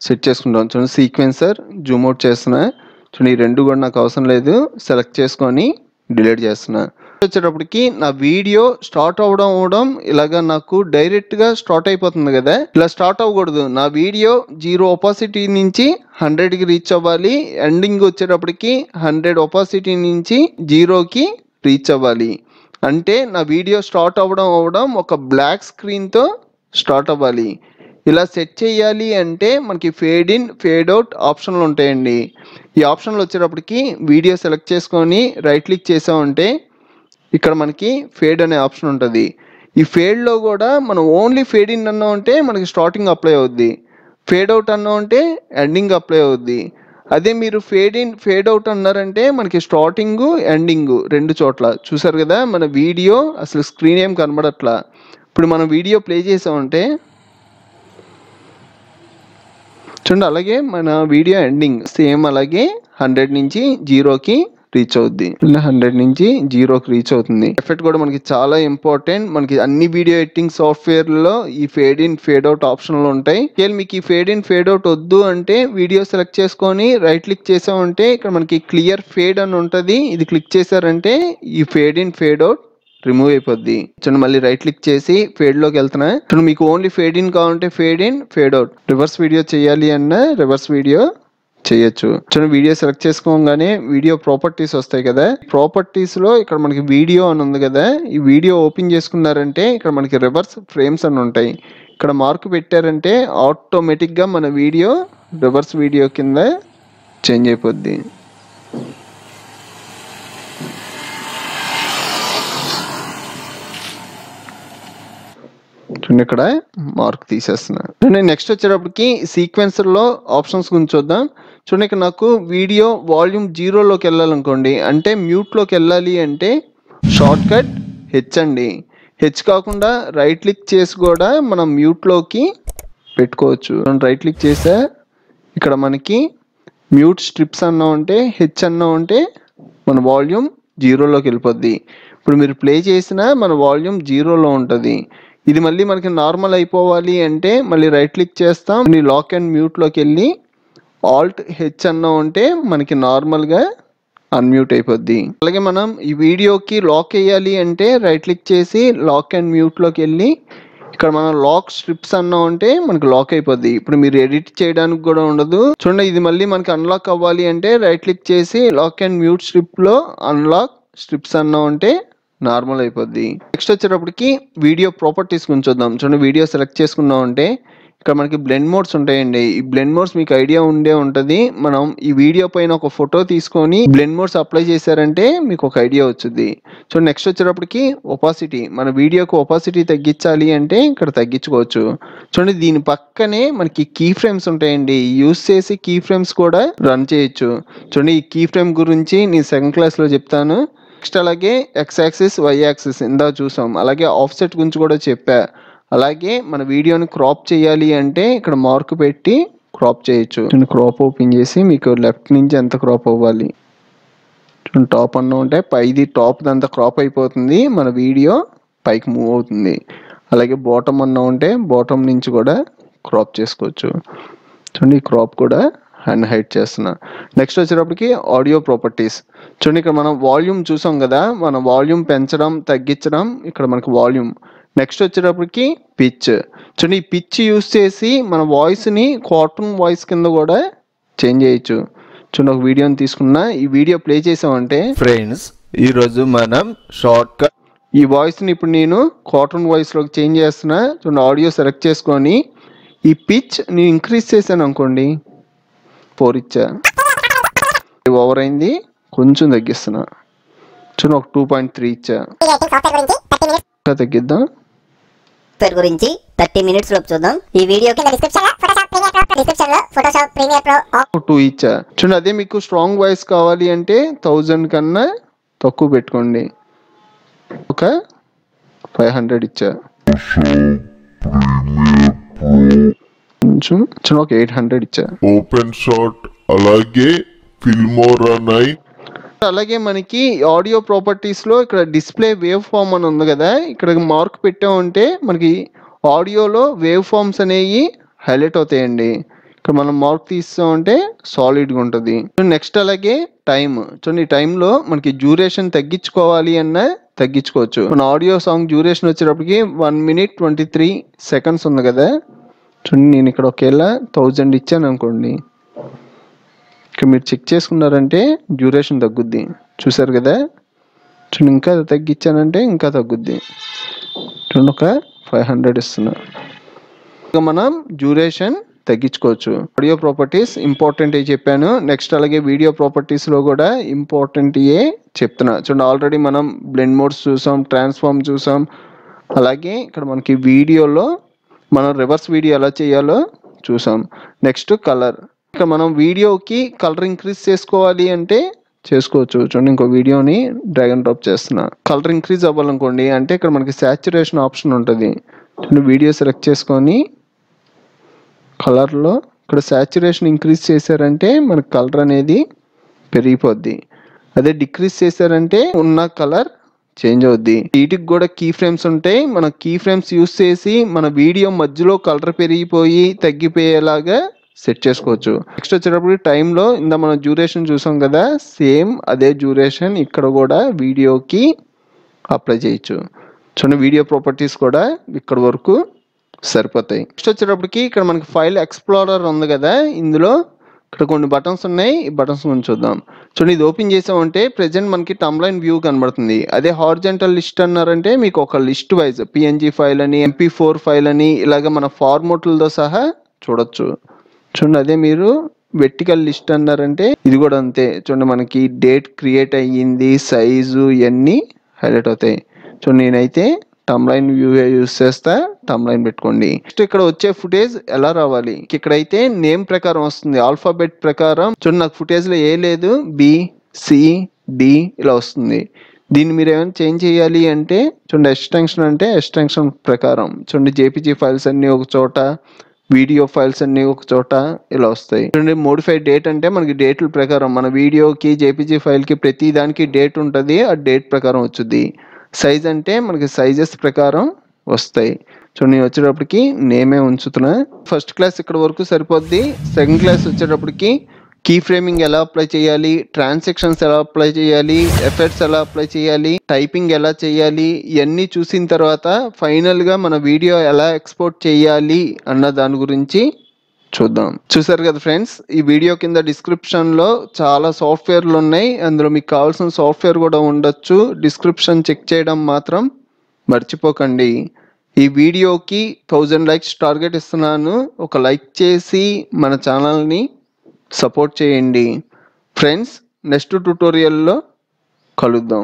చూడండి సీక్వెన్సర్ జూమ్ అవుట్ చేస్తున్నా. చూడండి ఈ రెండు కూడా నాకు అవసరం లేదు, సెలెక్ట్ చేసుకొని డిలీట్ చేస్తున్నా. వచ్చేటప్పటికి నా వీడియో స్టార్ట్ అవడం ఇలాగా నాకు డైరెక్ట్ గా స్టార్ట్ అయిపోతుంది కదా, ఇలా స్టార్ట్ అవ్వకూడదు. నా వీడియో 0 ఒపాసిటీ నుంచి 100కి రీచ్ అవ్వాలి. ఎండింగ్ వచ్చేటప్పటికి 100 ఒపాసిటీ నుంచి 0కి రీచ్ అవ్వాలి. అంటే నా వీడియో స్టార్ట్ అవ్వడం ఒక బ్లాక్ స్క్రీన్తో స్టార్ట్ అవ్వాలి. ఇలా సెట్ చేయాలి అంటే మనకి ఫేడ్ ఇన్ ఫేడ్ అవుట్ ఆప్షన్లు ఉంటాయండి. ఈ ఆప్షన్లు వచ్చేటప్పటికి వీడియో సెలెక్ట్ చేసుకొని రైట్ క్లిక్ చేసామంటే ఇక్కడ మనకి ఫేడ్ అనే ఆప్షన్ ఉంటుంది. ఈ ఫేడ్లో కూడా మనం ఓన్లీ ఫేడ్ ఇన్ అన్నా ఉంటే మనకి స్టార్టింగ్ అప్లై అవుద్ది, ఫేడ్ అవుట్ అన్నా ఉంటే ఎండింగ్ అప్లై అవుద్ది. అదే మీరు ఫేడ్ ఇన్ ఫేడ్ అవుట్ అన్నారంటే మనకి స్టార్టింగ్ ఎండింగ్ రెండు చోట్ల. చూసారు కదా మన వీడియో అసలు స్క్రీన్ ఏం కనబడట్లా. ఇప్పుడు మనం వీడియో ప్లే చేసామంటే చూడండి అలాగే మన వీడియో ఎండింగ్ సేమ్ అలాగే 100 నుంచి 0కి రీచ్ అవుద్ది. 100 నుంచి 0కి రీచ్ అవుతుంది. ఎఫెక్ట్ కూడా మనకి చాలా ఇంపార్టెంట్. మనకి అన్ని వీడియో ఎడిటింగ్ సాఫ్ట్వేర్లో ఈ ఫేడ్ ఇన్ ఫేడ్ అవుట్ ఆప్షన్లు ఉంటాయి. మీకు ఈ ఫేడ్ ఇన్ ఫేడ్ అవుట్ వద్దు అంటే వీడియో సెలెక్ట్ చేసుకొని రైట్ క్లిక్ చేసామంటే ఇక్కడ మనకి క్లియర్ ఫేడ్ అని ఉంటుంది. ఇది క్లిక్ చేశారంటే ఈ fade in fade out remove అయిపోద్ది. చూడండి మళ్ళీ రైట్ క్లిక్ చేసి ఫేడ్ లోకి వెళ్తున్నా. చూడండి మీకు ఓన్లీ ఫేడ్ ఇన్ కావాలంటే fade in fade out, reverse video చేయాలి అన్న రివర్స్ వీడియో చేయొచ్చు. చూడండి వీడియో సెలెక్ట్ చేసుకోగానే వీడియో ప్రాపర్టీస్ వస్తాయి కదా, ప్రాపర్టీస్ లో ఇక్కడ మనకి వీడియో అని ఉంది కదా, ఈ వీడియో ఓపెన్ చేసుకున్నారంటే ఇక్కడ మనకి రివర్స్ ఫ్రేమ్స్ అని ఉంటాయి. ఇక్కడ మార్క్ పెట్టారంటే ఆటోమేటిక్ గా మన వీడియో రివర్స్ వీడియో కింద చేంజ్ అయిపోద్ది. చూడండి ఇక్కడ మార్క్ తీసేస్తున్నా. నెక్స్ట్ వచ్చేటప్పటికి సీక్వెన్సర్ లో ఆప్షన్స్ గురించి చూద్దాం. చూడండి ఇక్కడ నాకు వీడియో వాల్యూమ్ 0లోకి వెళ్ళాలనుకోండి, అంటే మ్యూట్లోకి వెళ్ళాలి అంటే షార్ట్ కట్ హెచ్ అండి. హెచ్ కాకుండా రైట్ క్లిక్ చేసి కూడా మనం మ్యూట్లోకి పెట్టుకోవచ్చు. రైట్ క్లిక్ చేస్తే ఇక్కడ మనకి మ్యూట్ స్ట్రిప్స్ అన్నా ఉంటే హెచ్ అన్నా ఉంటే మన వాల్యూమ్ 0లోకి వెళ్ళిపోద్ది. ఇప్పుడు మీరు ప్లే చేసినా మన వాల్యూమ్ 0లో ఉంటుంది. ఇది మళ్ళీ మనకి నార్మల్ అయిపోవాలి అంటే మళ్ళీ రైట్ క్లిక్ చేస్తాం, లాక్ అండ్ మ్యూట్లోకి వెళ్ళి ఆల్ట్ హెచ్ అన్నా ఉంటే మనకి నార్మల్గా అన్మ్యూట్ అయిపోద్ది. అలాగే మనం ఈ వీడియోకి లాక్ వేయాలి అంటే రైట్ క్లిక్ చేసి లాక్ అండ్ మ్యూట్లోకి వెళ్ళి ఇక్కడ మనం లాక్ స్ట్రిప్స్ అన్నా ఉంటే మనకి లాక్ అయిపోద్ది. ఇప్పుడు మీరు ఎడిట్ చేయడానికి కూడా ఉండదు. చూడండి, ఇది మళ్ళీ మనకి అన్లాక్ అవ్వాలి అంటే రైట్ క్లిక్ చేసి లాక్ అండ్ మ్యూట్ స్ట్రిప్లో అన్లాక్ స్ట్రిప్స్ అన్నా ఉంటే నార్మల్ అయిపోద్ది. నెక్స్ట్ వచ్చేటప్పటికి వీడియో ప్రాపర్టీస్ గురించి చూద్దాం. చూడండి, వీడియో సెలెక్ట్ చేసుకున్నాం అంటే ఇక్కడ మనకి బ్లెండ్ మోడ్స్ ఉంటాయండి. ఈ బ్లెండ్ మోడ్స్ మీకు ఐడియా ఉండే ఉంటుంది. మనం ఈ వీడియో పైన ఒక ఫోటో తీసుకొని బ్లెండ్ మోడ్స్ అప్లై చేశారంటే మీకు ఒక ఐడియా వచ్చింది. సో నెక్స్ట్ వచ్చేటప్పటికి ఒపాసిటీ. మన వీడియోకి ఒపాసిటీ తగ్గించాలి అంటే ఇక్కడ తగ్గించుకోవచ్చు. చూడండి, దీని పక్కనే మనకి కీ ఫ్రేమ్స్ ఉంటాయండి. యూస్ చేసి కీ ఫ్రేమ్స్ కూడా రన్ చేయొచ్చు. చూడండి, ఈ కీ ఫ్రేమ్ గురించి నేను సెకండ్ క్లాస్లో చెప్తాను. నెక్స్ట్ అలాగే ఎక్స్ యాక్సిస్, వై యాక్సిస్ ఇందా చూసాం. అలాగే ఆఫ్సెట్ గురించి కూడా చెప్పా. అలాగే మన వీడియోని క్రాప్ చేయాలి అంటే ఇక్కడ మార్క్ పెట్టి క్రాప్ చేయొచ్చు. క్రాప్ ఓపెన్ చేసి మీకు లెఫ్ట్ నుంచి ఎంత క్రాప్ అవ్వాలి టాప్ అన్న ఉంటే పైది టాప్ అంతా క్రాప్ అయిపోతుంది, మన వీడియో పైకి మూవ్ అవుతుంది. అలాగే బాటమ్ అన్న ఉంటే బాటమ్ నుంచి కూడా క్రాప్ చేసుకోవచ్చు. చూడండి, ఈ క్రాప్ కూడా హ్యాండ్ హైడ్ చేస్తున్నా. నెక్స్ట్ వచ్చేటప్పటికి ఆడియో ప్రాపర్టీస్. చూడండి, ఇక్కడ మనం వాల్యూమ్ చూసాం కదా, మన వాల్యూమ్ పెంచడం తగ్గించడం ఇక్కడ మనకి వాల్యూమ్. నెక్స్ట్ వచ్చేటప్పటికి పిచ్. చూడండి, ఈ పిచ్ యూస్ చేసి మన వాయిస్ని కార్టూన్ వాయిస్ కింద కూడా చేంజ్ చేయొచ్చు. చూడండి, ఒక వీడియోని తీసుకున్నా, ఈ వీడియో ప్లే చేసామంటే ఫ్రెండ్స్ ఈరోజు మనం షార్ట్ కట్ ఈ వాయిస్ని ఇప్పుడు నేను కార్టూన్ వాయిస్లోకి చేంజ్ చేస్తున్నా. చూడండి, ఆడియో సెలెక్ట్ చేసుకొని ఈ పిచ్ నేను ఇంక్రీజ్ చేశాను అనుకోండి, 4 ఇచ్చా, ఓవర్ అయింది, కొంచెం తగ్గిస్తున్నా. చూడండి, ఒక 2.3 ఇచ్చా, తగ్గిద్దాం. గురించి 30 మినిట్స్ లోపు చూద్దాం. ఈ వీడియో కింద డిస్క్రిప్షన్ లో ఫోటోషాప్ ప్రీమియర్ ప్రో 2 ఇచ్చా. చూడండి, అదే మీకు స్ట్రాంగ్ వాయిస్ కావాలి అంటే 1000 కన్నా తక్కువ పెట్టుకోండి, ఒక 500 ఇచ్చా. కొంచెం ఒక 800 ఇచ్చా. ఓపెన్ షాట్ అలాగే ఫిల్మోరా 9. అలాగే మనకి ఆడియో ప్రాపర్టీస్లో ఇక్కడ డిస్ప్లే వేవ్ ఫామ్ అని ఉంది కదా, ఇక్కడ మార్క్ పెట్టామంటే మనకి ఆడియోలో వేవ్ ఫామ్స్ అనేవి హైలైట్ అవుతాయండి. ఇక్కడ మనం మార్క్ తీస్తామంటే సాలిడ్గా ఉంటుంది. నెక్స్ట్ అలాగే టైమ్. చూడండి, ఈ టైంలో మనకి డ్యూరేషన్ తగ్గించుకోవాలి అన్నా తగ్గించుకోవచ్చు. మన ఆడియో సాంగ్ డ్యూరేషన్ వచ్చేటప్పటికి 1 minute 23 seconds ఉంది కదా. చూడండి, నేను ఇక్కడ ఒకేలా 1000 ఇచ్చాను అనుకోండి, ఇక్కడ మీరు చెక్ చేసుకున్నారంటే డ్యూరేషన్ తగ్గుద్ది. చూసారు కదా. చూడండి, ఇంకా తగ్గించానంటే ఇంకా తగ్గుద్ది. చూడండి, ఒక 500 ఇస్తున్నా. ఇక మనం డ్యూరేషన్ తగ్గించుకోవచ్చు. ఆడియో ప్రాపర్టీస్ ఇంపార్టెంట్ చెప్పాను. నెక్స్ట్ అలాగే వీడియో ప్రాపర్టీస్లో కూడా ఇంపార్టెంట్ చెప్తున్నా. చూడండి, ఆల్రెడీ మనం బ్లెండ్ మోడ్స్ చూసాం, ట్రాన్స్ఫార్మ్ చూసాం. అలాగే ఇక్కడ మనకి వీడియోలో మనం రివర్స్ వీడియో ఎలా చేయాలో చూసాం. Next colour. ఇక్కడ మనం వీడియోకి కలర్ ఇంక్రీజ్ చేసుకోవాలి అంటే చేసుకోవచ్చు. చూడండి, ఇంకో వీడియోని డ్రాగ్ అండ్ డ్రాప్ చేస్తున్నా. కలర్ ఇంక్రీజ్ అవ్వాలనుకోండి అంటే ఇక్కడ మనకి సాచురేషన్ ఆప్షన్ ఉంటుంది. చూడండి, వీడియో సెలెక్ట్ చేసుకొని కలర్లో ఇక్కడ సాచురేషన్ ఇంక్రీజ్ చేశారంటే మనకి కలర్ అనేది పెరిగిపోద్ది. అదే డిక్రీజ్ చేశారంటే ఉన్న కలర్ చేంజ్ అవుద్ది. వీటికి కూడా కీ ఫ్రేమ్స్ ఉంటాయి. మన కీ ఫ్రేమ్స్ యూస్ చేసి మన వీడియో మధ్యలో కలర్ పెరిగిపోయి తగ్గిపోయేలాగా సెట్ చేసుకోవచ్చు. నెక్స్ట్ వచ్చేటప్పుడు టైంలో ఇందా మనం డ్యూరేషన్ చూసాం కదా, సేమ్ అదే డ్యూరేషన్ ఇక్కడ కూడా వీడియోకి అప్లై చేయొచ్చు. చూడండి, వీడియో ప్రాపర్టీస్ కూడా ఇక్కడ వరకు సరిపోతాయి. నెక్స్ట్ వచ్చేటప్పటికి ఇక్కడ మనకి ఫైల్ ఎక్స్ప్లోరర్ ఉంది కదా, ఇందులో ఇక్కడ కొన్ని బటన్స్ ఉన్నాయి. ఈ బటన్స్ గురించి చూద్దాం. చూడండి, ఇది ఓపెన్ చేసామంటే ప్రెజెంట్ మనకి టమ్లైన్ వ్యూ కనబడుతుంది. అదే హారిజాంటల్ లిస్ట్ అన్నారంటే మీకు ఒక లిస్ట్ వైజ్ PNG ఫైల్ అని, MP4 ఫైల్ అని ఇలాగ మన ఫార్మాట్లతో సహా చూడొచ్చు. చూడండి, అదే మీరు వెర్టికల్ లిస్ట్ అన్నారంటే ఇది కూడా అంతే. చూడండి, మనకి డేట్ క్రియేట్ అయ్యింది, సైజు ఇవన్నీ హైలైట్ అవుతాయి. చూడండి, నేనైతే టమ్లైన్ వ్యూ యూస్ చేస్తా, టమ్లైన్ పెట్టుకోండి. నెక్స్ట్ ఇక్కడ వచ్చే ఫుటేజ్ ఎలా రావాలి, ఇక్కడైతే నేమ్ ప్రకారం వస్తుంది, ఆల్ఫాబెట్ ప్రకారం. చూడండి, నాకు ఫుటేజ్లో ఏ లేదు, BCD ఇలా వస్తుంది. దీన్ని మీరు ఏమైనా చేంజ్ చేయాలి అంటే చూడండి, ఎక్స్టెన్షన్ అంటే ఎక్స్టెన్షన్ ప్రకారం. చూడండి, JPG ఫైల్స్ అన్నీ ఒక చోట, వీడియో ఫైల్స్ అన్నీ ఒక చోట ఇలా వస్తాయి. చూడండి, మోడిఫై డేట్ అంటే మనకి డేట్ల ప్రకారం మన వీడియోకి జేపీజీ ఫైల్కి ప్రతి దానికి డేట్ ఉంటుంది, ఆ డేట్ ప్రకారం వచ్చుద్ది. సైజ్ అంటే మనకి సైజెస్ ప్రకారం వస్తాయి. చూడండి, వచ్చేటప్పటికి నేమే ఉంచుతున్నా. ఫస్ట్ క్లాస్ ఇక్కడ వరకు సరిపోద్ది. సెకండ్ క్లాస్ వచ్చేటప్పటికి కీ ఫ్రేమింగ్ ఎలా అప్లై చేయాలి, ట్రాన్సాక్షన్స్ ఎలా అప్లై చేయాలి, ఎఫెక్ట్స్ ఎలా అప్లై చేయాలి, టైపింగ్ ఎలా చేయాలి, ఇవన్నీ చూసిన తర్వాత ఫైనల్గా మన వీడియో ఎలా ఎక్స్పోర్ట్ చేయాలి అన్న దాని గురించి చూద్దాం. చూసారు కదా ఫ్రెండ్స్, ఈ వీడియో కింద డిస్క్రిప్షన్లో చాలా సాఫ్ట్వేర్లు ఉన్నాయి. అందులో మీకు కావాల్సిన సాఫ్ట్వేర్ కూడా ఉండొచ్చు. డిస్క్రిప్షన్ చెక్ చేయడం మాత్రం మర్చిపోకండి. ఈ వీడియోకి 1000 లైక్స్ టార్గెట్ ఇస్తున్నాను. ఒక లైక్ చేసి మన ఛానల్ని సపోర్ట్ చేయండి ఫ్రెండ్స్. నెక్స్ట్ ట్యుటోరియల్లో కలుద్దాం.